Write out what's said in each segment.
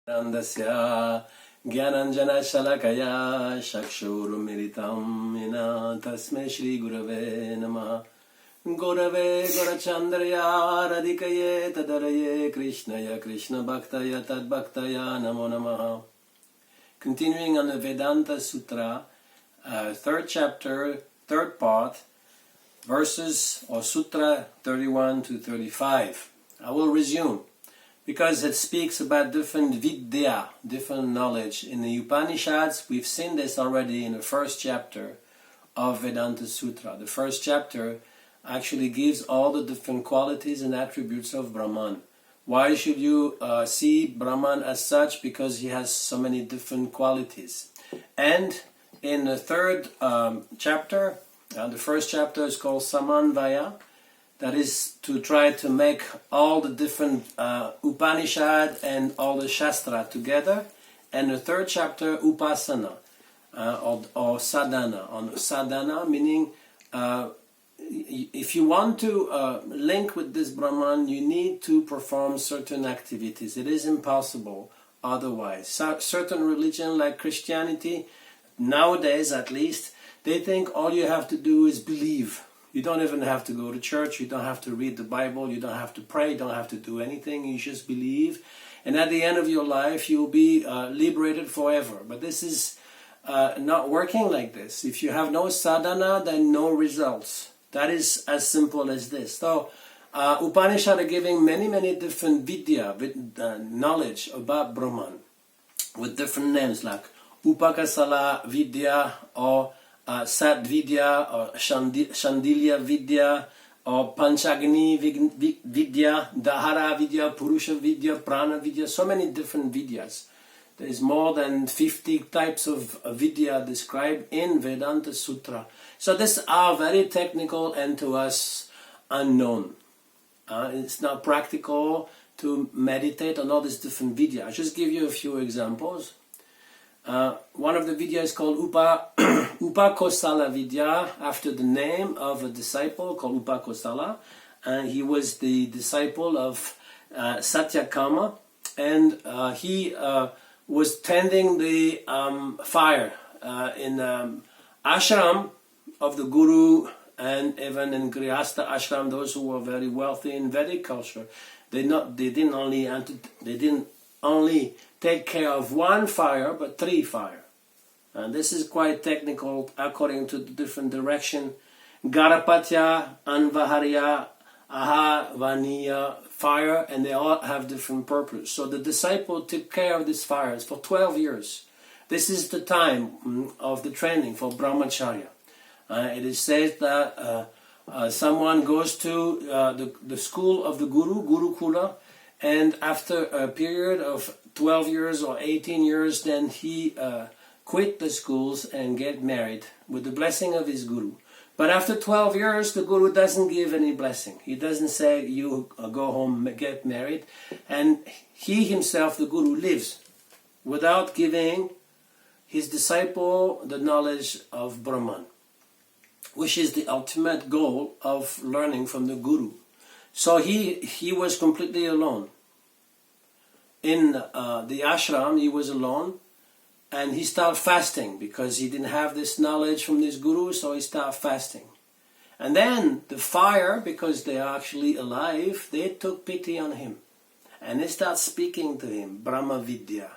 Nandasya Gyananjana Shalakaya Shakshurumiritam Ina Tasme Shri Gurave Namaha Gurave Gurachandraya Radhikaye Tadaraye Krishnaya Krishna Bhaktaya Tad Bhaktaya Namo Namaha. Continuing on the Vedanta Sutra, third chapter, third part, verses or Sutra 31 to 35. I will resume, because it speaks about different vidya, different knowledge. In the Upanishads, we've seen this already in the first chapter of Vedanta Sutra. The first chapter actually gives all the different qualities and attributes of Brahman. Why should you see Brahman as such? Because he has so many different qualities. And in the third chapter, the first chapter is called Samanvaya. That is to try to make all the different Upanishad and all the Shastra together. And the third chapter, Upasana, or Sadhana. On Sadhana, meaning if you want to link with this Brahman, you need to perform certain activities. It is impossible otherwise. Certain religion like Christianity, nowadays at least, they think all you have to do is believe. You don't even have to go to church, you don't have to read the Bible, you don't have to pray, you don't have to do anything, you just believe. And at the end of your life, you'll be liberated forever. But this is not working like this. If you have no sadhana, then no results. That is as simple as this. So, Upanishad are giving many different vidya, knowledge about Brahman, with different names like Upakasala Vidya, or Sat Vidya, or Shandilya Vidya, or Panchagni Vidya, Dahara Vidya, Purusha Vidya, Prana Vidya, so many different vidyas. There is more than 50 types of vidya described in Vedanta Sutra. So these are very technical and to us unknown. It's not practical to meditate on all these different vidya. I'll just give you a few examples. One of the vidya is called Upakosala Vidya, after the name of a disciple called Upakosala. And he was the disciple of Satyakama, and he was tending the fire in ashram of the Guru, and even in Grihastha ashram, those who were very wealthy in Vedic culture. They didn't only take care of one fire, but three fire. And this is quite technical according to the different direction. Garapatya, Anvaharya, Ahavaniya, fire, and they all have different purpose. So the disciple took care of these fires for 12 years. This is the time of the training for brahmacharya. It is said that someone goes to the school of the Guru, Gurukula, and after a period of 12 years or 18 years, then he quit the schools and get married with the blessing of his Guru. But after 12 years, the Guru doesn't give any blessing. He doesn't say, you go home, get married. And he himself, the Guru, lives without giving his disciple the knowledge of Brahman, which is the ultimate goal of learning from the Guru. So he was completely alone. In the ashram, he was alone. And he started fasting because he didn't have this knowledge from this guru, so he started fasting. And then the fire, because they are actually alive, they took pity on him. And they started speaking to him, Brahma Vidya.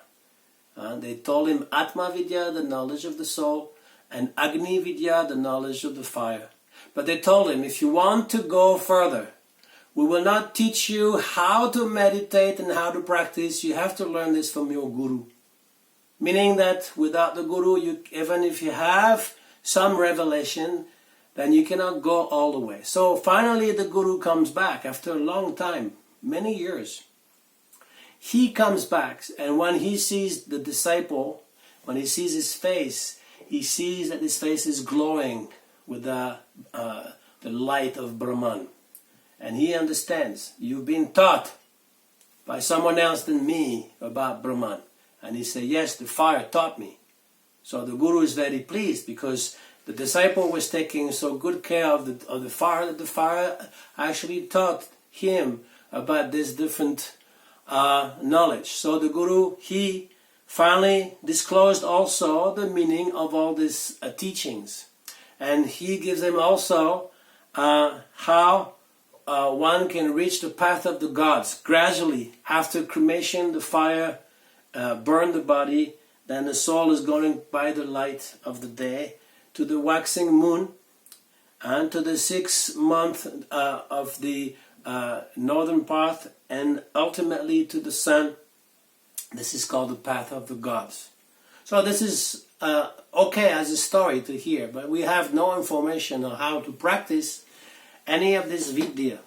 They told him Atma Vidya, the knowledge of the soul, and Agni Vidya, the knowledge of the fire. But they told him, if you want to go further, we will not teach you how to meditate and how to practice. You have to learn this from your guru. Meaning that without the Guru, even if you have some revelation, then you cannot go all the way. So finally the Guru comes back after a long time, many years. He comes back, and when he sees the disciple, when he sees his face, he sees that his face is glowing with the light of Brahman. And he understands, you've been taught by someone else than me about Brahman. And he said, yes, the fire taught me. So the Guru is very pleased because the disciple was taking so good care of the fire that the fire actually taught him about these different knowledge. So the Guru, he finally disclosed also the meaning of all these teachings. And he gives them also how one can reach the path of the gods. Gradually, after cremation, the fire burned the body, then the soul is going by the light of the day to the waxing moon and to the 6 month of the northern path, and ultimately to the sun. This is called the path of the gods. So this is okay as a story to hear, but we have no information on how to practice any of this vidya.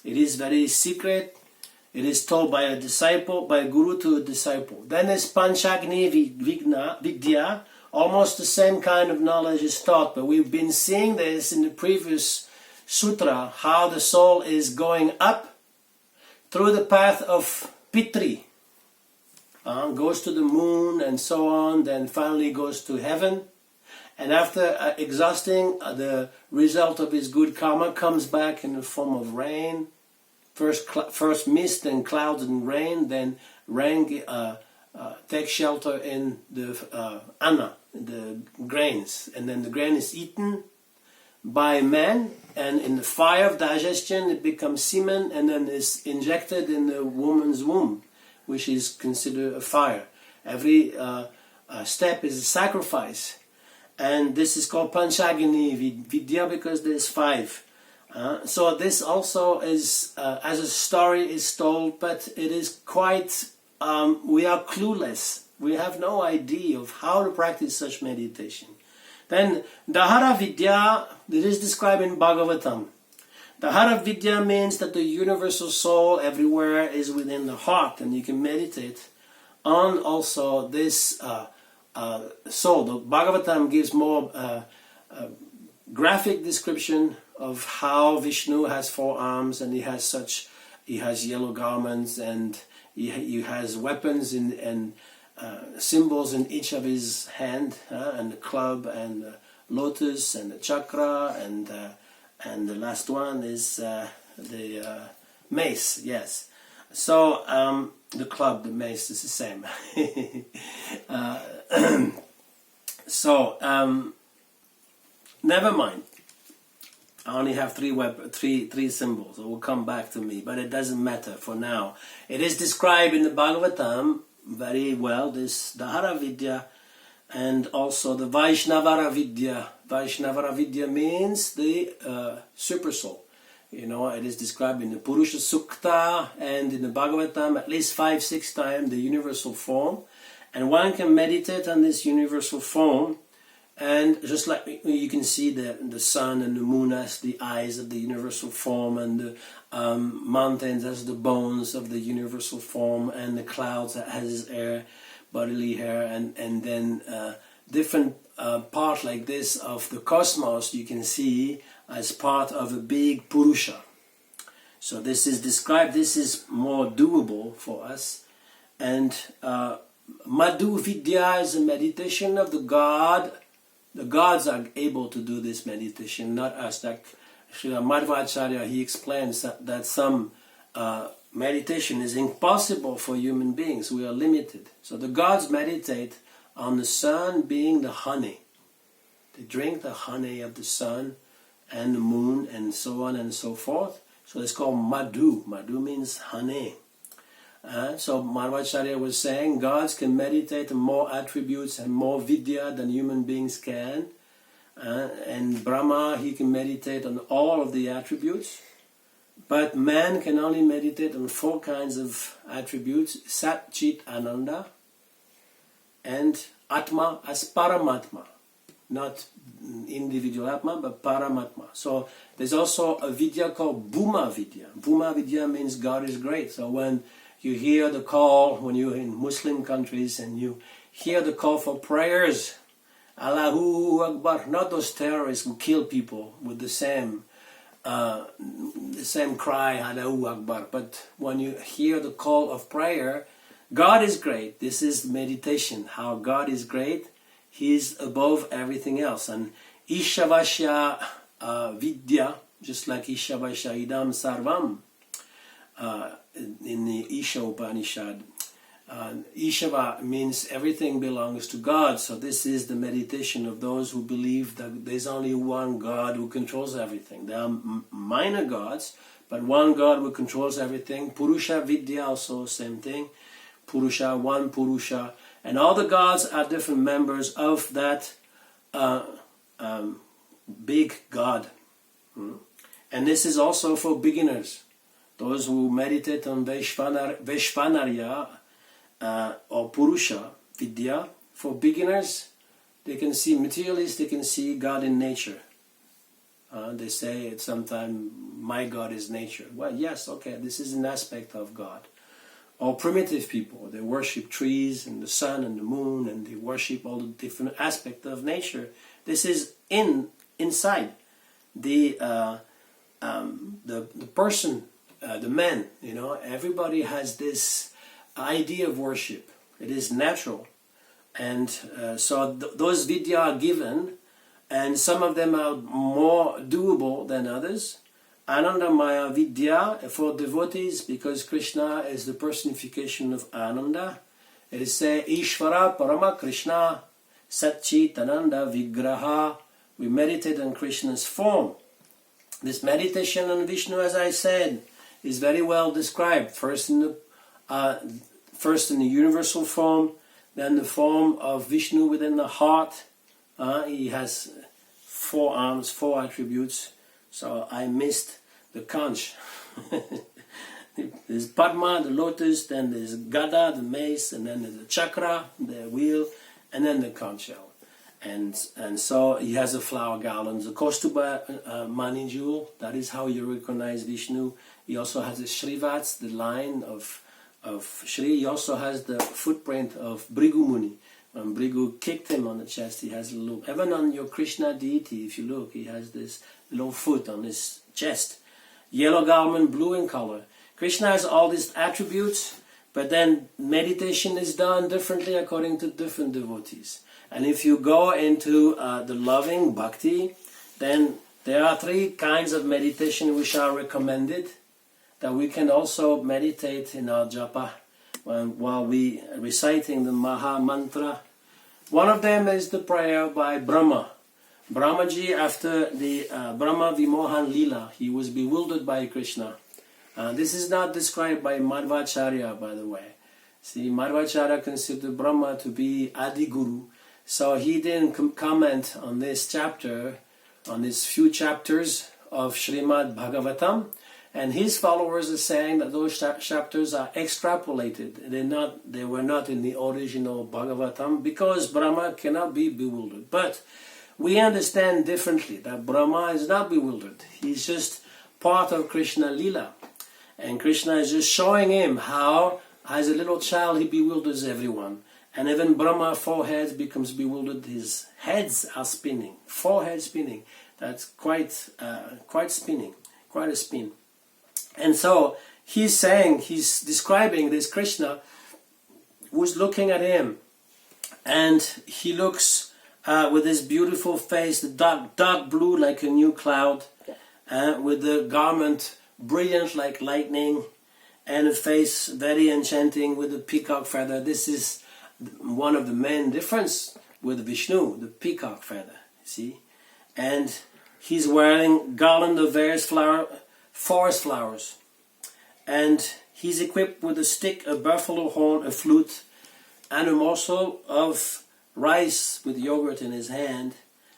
It is very secret. It is told by a disciple, by a guru to a disciple. Then there's Panchagni Vidya. Almost the same kind of knowledge is taught, but we've been seeing this in the previous sutra, how the soul is going up through the path of Pitri. Goes to the moon and so on, then finally goes to heaven. And after exhausting the result of his good karma, comes back in the form of rain. First mist, then clouds and rain, then rain takes shelter in the anna, the grains, and then the grain is eaten by man, and in the fire of digestion it becomes semen, and then is injected in the woman's womb, which is considered a fire. Every step is a sacrifice, and this is called Panchagini Vidya because there's 5. So this also is, as a story is told, but it is quite, we are clueless. We have no idea of how to practice such meditation. Then Dahara Vidya, this is described in Bhagavatam. Dahara Vidya means that the universal soul everywhere is within the heart, and you can meditate on also this soul. The Bhagavatam gives more graphic description of how Vishnu has 4 arms, and he has yellow garments, and he has weapons and symbols in each of his hand, and the club and the lotus and the chakra, and the last one is the mace. Yes. So the club, the mace is the same. So never mind. I only have 3 symbols. It will come back to me, but it doesn't matter for now. It is described in the Bhagavatam very well, this Dahara Vidya, and also the Vaishnavara Vidya. Vaishnavara Vidya means the super soul. You know, it is described in the Purusha Sukta and in the Bhagavatam at least 5-6 times, the universal form. And one can meditate on this universal form. And just like you can see the sun and the moon as the eyes of the universal form, and the mountains as the bones of the universal form, and the clouds as his air, bodily hair, and then different part like this of the cosmos you can see as part of a big Purusha. So this is described, this is more doable for us. And Madhu Vidya is a meditation of the God. The gods are able to do this meditation, not us. Like Srila Madhvacharya, he explains that some meditation is impossible for human beings. We are limited. So the gods meditate on the sun being the honey. They drink the honey of the sun and the moon and so on and so forth. So it's called Madhu. Madhu means honey. So Madhvacharya was saying gods can meditate on more attributes and more vidya than human beings can. And Brahma, he can meditate on all of the attributes. But man can only meditate on 4 kinds of attributes: Sat, Chit, Ananda, and Atma as Paramatma. Not individual Atma, but Paramatma. So there's also a vidya called Bhuma Vidya. Bhuma Vidya means God is great. So when you hear the call, when you're in Muslim countries and you hear the call for prayers, Allahu Akbar, not those terrorists who kill people with the same cry, Allahu Akbar, but when you hear the call of prayer, God is great. This is meditation, how God is great. He is above everything else. And Ishavasya Vidya, just like Ishavasya Idam Sarvam, in the Isha Upanishad. Ishava means everything belongs to God. So this is the meditation of those who believe that there's only one God who controls everything. There are minor gods, but one God who controls everything. Purusha Vidya also, same thing. Purusha, one Purusha. And all the gods are different members of that big God. And this is also for beginners. Those who meditate on Vaishvanarya or Purusha Vidya, for beginners, they can see, materialists, they can see God in nature. They say sometimes, my God is nature. Well, yes, okay, this is an aspect of God. Or primitive people, they worship trees and the sun and the moon, and they worship all the different aspects of nature. This is inside the person, the man. Everybody has this idea of worship. It is natural, and so those vidya are given, and some of them are more doable than others. Anandamaya Vidya for devotees, because Krishna is the personification of Ananda. It is say Ishvara Parama Krishna Satchitananda Vigraha. We meditate on Krishna's form. This meditation on Vishnu, as I said, is very well described. First in the universal form, then the form of Vishnu within the heart. He has 4 arms, 4 attributes. So I missed the conch. There's Padma, the lotus, then there's Gada, the mace, and then there's the chakra, the wheel, and then the conch shell. And so he has a flower garland, the Kaustuba Mani jewel. That is how you recognize Vishnu. He also has the Shrivats, the line of Shri. He also has the footprint of Bhrigu Muni. When Bhrigu kicked him on the chest, he has a little, even on your Krishna deity, if you look, he has this little foot on his chest. Yellow garment, blue in color. Krishna has all these attributes, but then meditation is done differently according to different devotees. And if you go into the loving bhakti, then there are 3 kinds of meditation which are recommended, that we can also meditate in our japa while we reciting the Maha Mantra. One of them is the prayer by Brahma. Brahmaji, after the Brahma Vimohan Lila, he was bewildered by Krishna. This is not described by Madhvacharya, by the way. See, Madhvacharya considered Brahma to be Adi Guru, so he didn't comment on this chapter, on these few chapters of Srimad Bhagavatam, and his followers are saying that those chapters are extrapolated. They were not in the original Bhagavatam, because Brahma cannot be bewildered. But we understand differently that Brahma is not bewildered. He's just part of Krishna Lila. And Krishna is just showing him how, as a little child, he bewilders everyone. And even Brahma, 4 heads, becomes bewildered. His heads are spinning. 4 heads spinning. That's quite spinning. Quite a spin. And so he's describing this Krishna who's looking at him. And he looks with his beautiful face, the dark blue like a new cloud, with the garment brilliant like lightning, and a face very enchanting with a peacock feather. This is one of the main difference with Vishnu, the peacock feather, see? And he's wearing garland of various forest flowers. And he's equipped with a stick, a buffalo horn, a flute, and a morsel of rice with yogurt in his hand.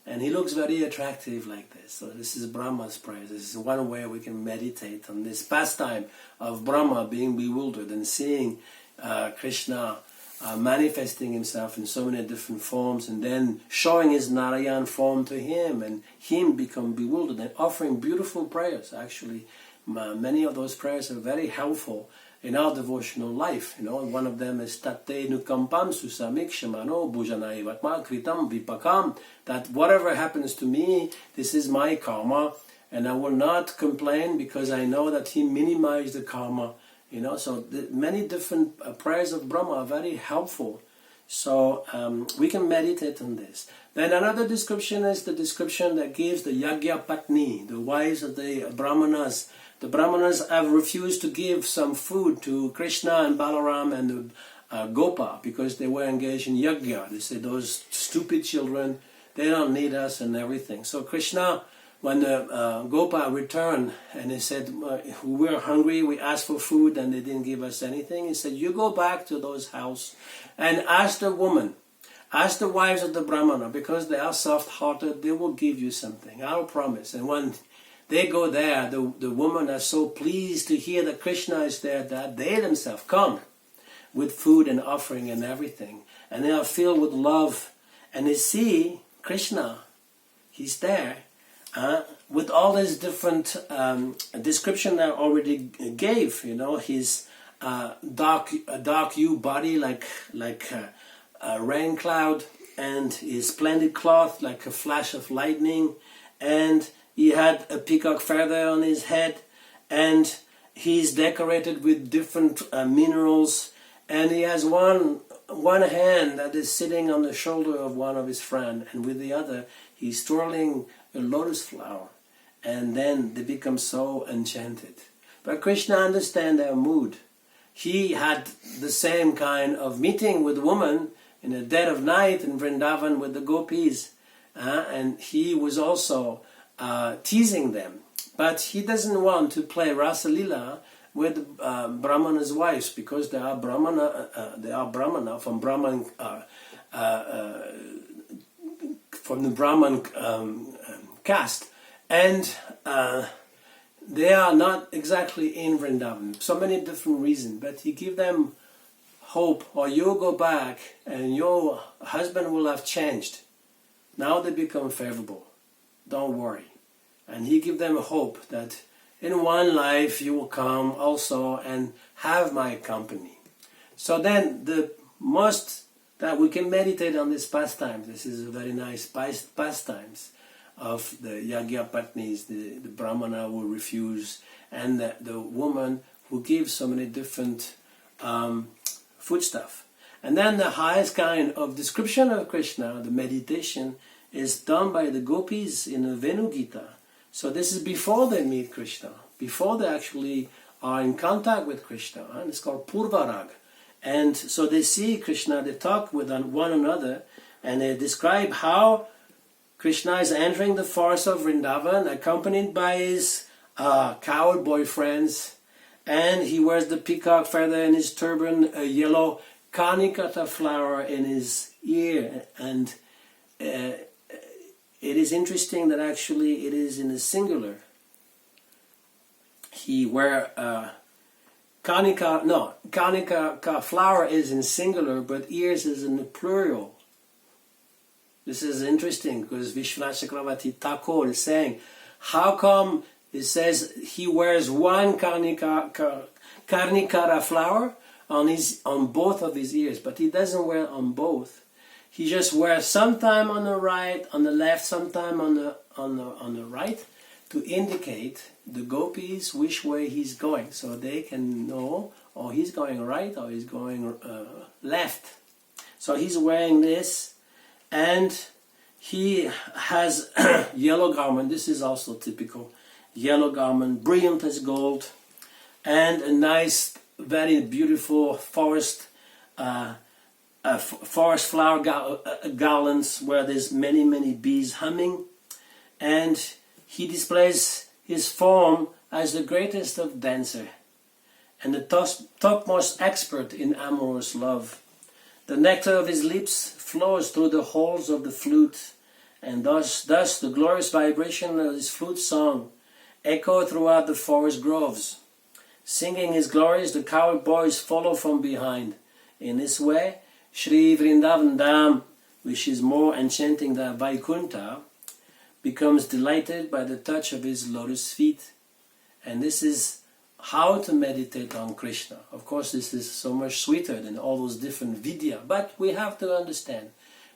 And he looks very attractive like this. So this is Brahma's prayer. This is one way we can meditate on this pastime of Brahma being bewildered and seeing Krishna manifesting himself in so many different forms, and then showing his Narayan form to him, and him become bewildered, and offering beautiful prayers. Actually, many of those prayers are very helpful in our devotional life. One of them is Tatte Nukampam Susamikshmano Bhujanai Vatma Kritam Vipakam, that whatever happens to me, this is my karma, and I will not complain because I know that he minimized the karma. So many different prayers of Brahma are very helpful. So we can meditate on this. Then another description is the description that gives the Yagya Patni, the wives of the Brahmanas, the Brahmanas have refused to give some food to Krishna and Balaram and Gopa because they were engaged in yajna. They said, those stupid children, they don't need us and everything. So Krishna, when the Gopa returned and he said, we were hungry, we asked for food and they didn't give us anything, he said, you go back to those houses and ask the woman, ask the wives of the Brahmana, because they are soft-hearted, they will give you something, I'll promise. And when they go there, the women are so pleased to hear that Krishna is there that they themselves come with food and offering and everything. And they are filled with love. And they see Krishna, he's there, with all these different description I already gave, you know, his dark hue body like a rain cloud, and his splendid cloth like a flash of lightning, and he had a peacock feather on his head, and he's decorated with different minerals, and he has one hand that is sitting on the shoulder of one of his friends, and with the other he's twirling a lotus flower, and then they become so enchanted. But Krishna understands their mood. He had the same kind of meeting with women in the dead of night in Vrindavan with the gopis, and he was also teasing them. But he doesn't want to play Rasa Lila with Brahmana's wives, because they are Brahmana from Brahman from the Brahman caste, and they are not exactly in Vrindavan. So many different reasons, but he give them hope, or you go back and your husband will have changed. Now they become favorable. Don't worry. And he give them hope that in one life you will come also and have my company. So then the most that we can meditate on this pastime. This is a very nice pastimes of the Yagya Patnis, the Brahmana who refuse, and the woman who gives so many different foodstuff. And then the highest kind of description of Krishna, the meditation, is done by the gopis in the Venu Gita. So this is before they meet Krishna, before they actually are in contact with Krishna, and it's called Purvarag. And so they see Krishna, they talk with one another, and they describe how Krishna is entering the forest of Vrindavan, accompanied by his coward boyfriends, and he wears the peacock feather in his turban, a yellow kanikata flower in his ear, and it is interesting that actually it is in the singular. He wear kanika flower is in singular, but ears is in the plural. This is interesting because Vishwanath Chakravarti Thakur is saying, how come it says he wears one karnikara flower on both of his ears, but he doesn't wear on both. He just wears sometime on the right, on the left, sometime on the right, to indicate the gopis which way he's going, so they can know, or he's going right or he's going left. So he's wearing this, and he has yellow garment. This is also typical. Yellow garment, brilliant as gold, and a nice, very beautiful forest flower garlands where there's many bees humming, and he displays his form as the greatest of dancer and the topmost expert in amorous love. The nectar of his lips flows through the holes of the flute, and thus the glorious vibration of his flute song echo throughout the forest groves. Singing his glories, the coward boys follow from behind. In this way, Shri Vrindavan Dham, which is more enchanting than Vaikuntha, becomes delighted by the touch of his lotus feet. And this is how to meditate on Krishna. Of course, this is so much sweeter than all those different vidya, but we have to understand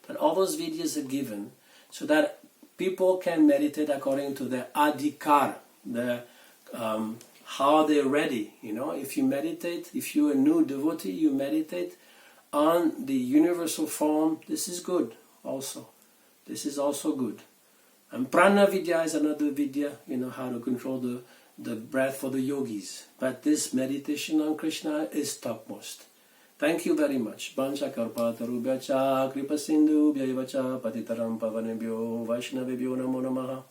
that all those vidyas are given so that people can meditate according to their adhikar, their how they're ready. You know, if you meditate, if you're a new devotee, you meditate on the universal form. This is good also. This is also good. And prana vidya is another vidya, you know, how to control the breath for the yogis. But this meditation on Krishna is topmost. Thank you very much. Bancha karpatarubhyacha kripasindhu bhyaivacha patitaram pavanebhyo vaishnavebhyo namo namaha.